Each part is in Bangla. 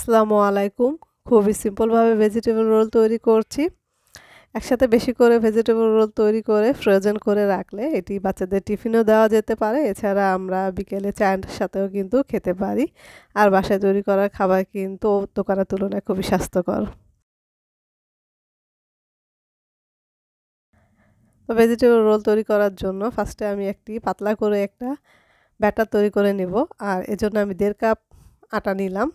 আসসালামু আলাইকুম। খুবই সিম্পলভাবে ভেজিটেবল রোল তৈরি করছি। একসাথে বেশি করে ভেজিটেবল রোল তৈরি করে ফ্রোজেন করে রাখলে এটি বাচ্চাদের টিফিনেও দেওয়া যেতে পারে। এছাড়া আমরা বিকেলে চায়ের সাথেও কিন্তু খেতে পারি। আর বাসায় তৈরি করা খাবার কিন্তু দোকানের তুলনায় খুবই স্বাস্থ্যকর। তো ভেজিটেবল রোল তৈরি করার জন্য ফার্স্টে আমি একটি পাতলা করে একটা ব্যাটার তৈরি করে নেব। আর এজন্য আমি 1.5 কাপ আটা নিলাম,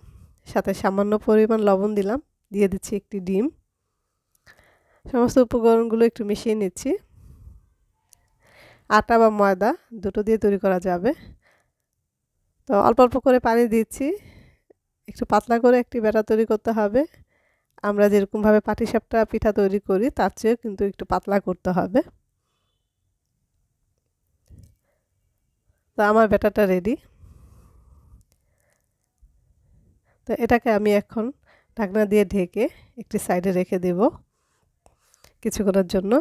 সাথে সামান্য পরিমাণ লবণ দিলাম, দিয়ে দিচ্ছি একটি ডিম। সমস্ত উপকরণগুলো একটু মিশিয়ে নিচ্ছি। আটা বা ময়দা দুটো দিয়ে তৈরি করা যাবে। তো অল্প অল্প করে পানি দিচ্ছি। একটু পাতলা করে একটি ব্যাটার তৈরি করতে হবে। আমরা যেরকমভাবে পাটিসাপটা পিঠা তৈরি করি তার চেয়েও কিন্তু একটু পাতলা করতে হবে। তো আমার ব্যাটারটা রেডি। তো এটাকে আমি এখন ঢাকনা দিয়ে ঢেকে একটি সাইডে রেখে দেব কিছুক্ষণের জন্য।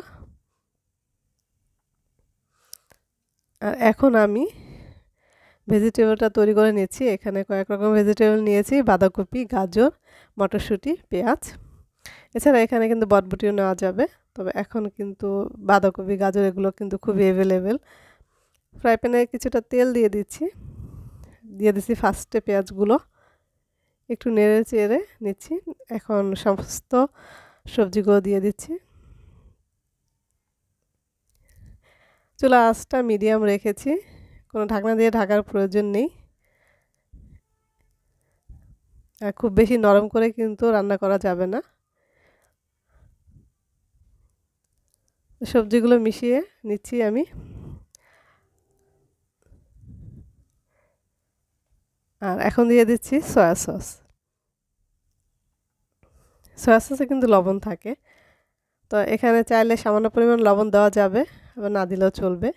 আর এখন আমি ভেজিটেবলটা তৈরি করে নিচ্ছি। এখানে কয়েক রকম ভেজিটেবল নিয়েছি: বাঁধাকপি, গাজর, মটরশুঁটি, পেঁয়াজ। এছাড়া এখানে কিন্তু বটবটিও নেওয়া যাবে, তবে এখন কিন্তু বাঁধাকপি, গাজর এগুলো কিন্তু খুবই অ্যাভেলেবেল। ফ্রাই প্যানে কিছুটা তেল দিয়ে দিচ্ছি। দিয়ে দিচ্ছি ফার্স্টে পেঁয়াজগুলো, একটু নেড়ে চেড়ে নিচ্ছি। এখন সমস্ত সবজিগুলো দিয়ে দিচ্ছি। চুলা আঁচটা মিডিয়াম রেখেছি, কোনো ঢাকনা দিয়ে ঢাকার প্রয়োজন নেই। আর খুব বেশি নরম করে কিন্তু রান্না করা যাবে না। সবজিগুলো মিশিয়ে নিচ্ছি আমি। আর এখন দিয়ে দিচ্ছি সয়া সস। সয়া সসে কিন্তু লবণ থাকে, তো এখানে চাইলে সামান্য পরিমাণ লবণ দেওয়া যাবে, আবার না দিলেও চলবে।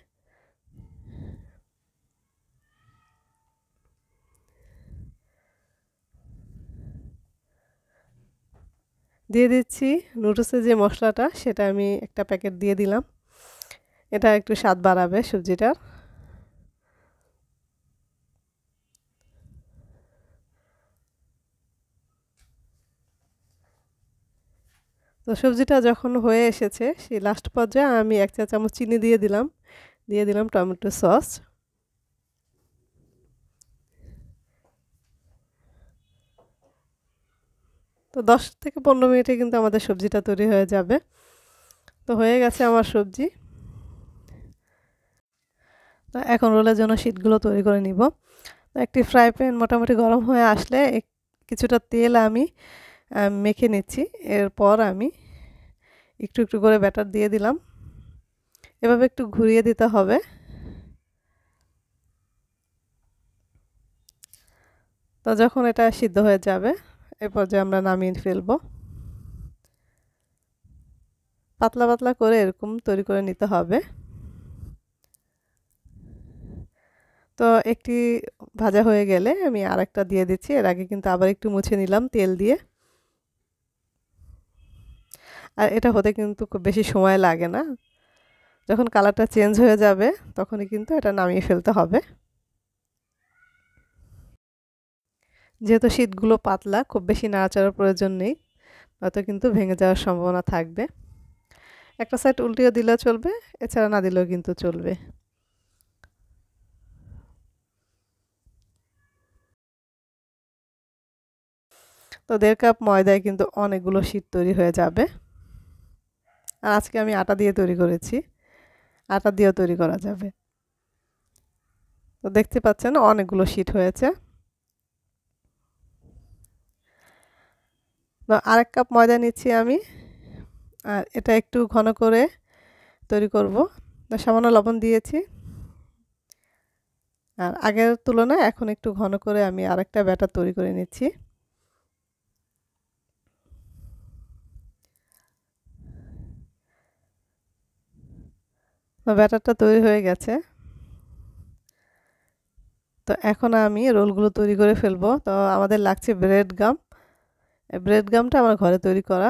দিয়ে দিচ্ছি নুডলসের যে মশলাটা, সেটা আমি একটা প্যাকেট দিয়ে দিলাম। এটা একটু স্বাদ বাড়াবে সবজিটার। তো সবজিটা যখন হয়ে এসেছে সেই লাস্ট পর্যায়ে আমি 1 চা চামচ চিনি দিয়ে দিলাম। দিয়ে দিলাম টমেটো সস। তো 10 থেকে 15 মিনিটে কিন্তু আমাদের সবজিটা তৈরি হয়ে যাবে। তো হয়ে গেছে আমার সবজি। তো এখন রোলের জন্য শীটগুলো তৈরি করে নিব। তো একটি ফ্রাই প্যান মোটামুটি গরম হয়ে আসলে কিছুটা তেল আমি মেখে নিচ্ছি। এরপর আমি একটু একটু করে ব্যাটার দিয়ে দিলাম। এভাবে একটু ঘুরিয়ে দিতে হবে। তো যখন এটা সিদ্ধ হয়ে যাবে, এ পর্যায়ে আমরা নামিয়ে ফেলব। পাতলা পাতলা করে এরকম তৈরি করে নিতে হবে। তো একটি ভাজা হয়ে গেলে আমি আরেকটা দিয়ে দিচ্ছি। এর আগে কিন্তু আবার একটু মুছে নিলাম তেল দিয়ে। আর এটা হতে কিন্তু খুব বেশি সময় লাগে না। যখন কালারটা চেঞ্জ হয়ে যাবে তখনই কিন্তু এটা নামিয়ে ফেলতে হবে। যেহেতু শীটগুলো পাতলা, খুব বেশি নাড়াচাড়ার প্রয়োজন নেই, নয়তো কিন্তু ভেঙে যাওয়ার সম্ভাবনা থাকবে। একটা সাইড উল্টিয়ে দিলেও চলবে, এছাড়া না দিলেও কিন্তু চলবে। তো 1.5 কাপ ময়দায় কিন্তু অনেকগুলো শীট তৈরি হয়ে যাবে। আর আজকে আমি আটা দিয়ে তৈরি করেছি, আটা দিয়েও তৈরি করা যাবে। তো দেখতে পাচ্ছেন অনেকগুলো শীট হয়েছে। তো 1.5 কাপ ময়দা নিচ্ছি আমি। আর এটা একটু ঘন করে তৈরি করব। তো সামান্য লবণ দিয়েছি। আর আগের তুলনায় এখন একটু ঘন করে আমি আরেকটা ব্যাটার তৈরি করে নিচ্ছি। তো ব্যাটারটা তৈরি হয়ে গেছে। তো এখন আমি রোলগুলো তৈরি করে ফেলবো। তো আমাদের লাগছে ব্রেড গাম। ব্রেড গামটা আমার ঘরে তৈরি করা।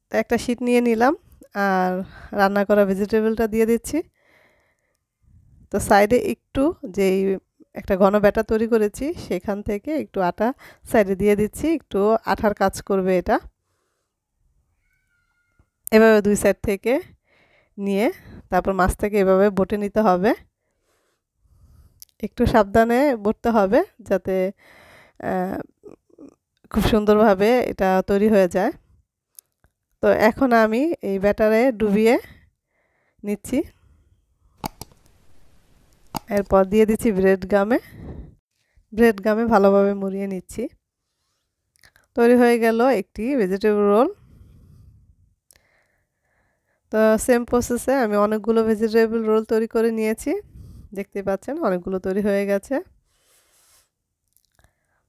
তো একটা শীট নিয়ে নিলাম আর রান্না করা ভেজিটেবলটা দিয়ে দিচ্ছি। তো সাইডে একটু যেই একটা ঘন ব্যাটার তৈরি করেছি, সেখান থেকে একটু আটা সাইডে দিয়ে দিচ্ছি, একটু আঠার কাজ করবে এটা। এভাবে দুই সাইড থেকে নিয়ে তারপর মাছ থেকে এভাবে বটে নিতে হবে। একটু সাবধানে বটতে হবে যাতে খুব সুন্দরভাবে এটা তৈরি হয়ে যায়। তো এখন আমি এই ব্যাটারে ডুবিয়ে নিচ্ছি। এরপর দিয়ে দিচ্ছি ব্রেড গামে ভালোভাবে মুড়িয়ে নিচ্ছি। তৈরি হয়ে গেল একটি ভেজিটেবল রোল। তো সেম প্রসেসে আমি অনেকগুলো ভেজিটেবল রোল তৈরি করে নিয়েছি, দেখতে পাচ্ছেন অনেকগুলো তৈরি হয়ে গেছে।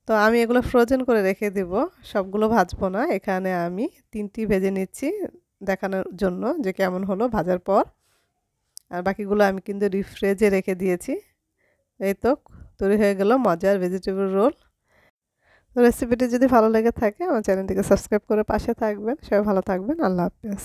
তো আমি এগুলো ফ্রোজেন করে রেখে দেব, সবগুলো ভাজবো না। এখানে আমি 3টি ভেজে নিচ্ছি দেখানোর জন্য যে কেমন হলো ভাজার পর, আর বাকিগুলো আমি কিন্তু ডিপ ফ্রিজে রেখে দিয়েছি। এই তো তৈরি হয়ে গেল মজার ভেজিটেবল রোল। তো রেসিপিটি যদি ভালো লেগে থাকে আমার চ্যানেলটিকে সাবস্ক্রাইব করে পাশে থাকবেন। সবাই ভালো থাকবেন। আল্লাহ হাফেজ।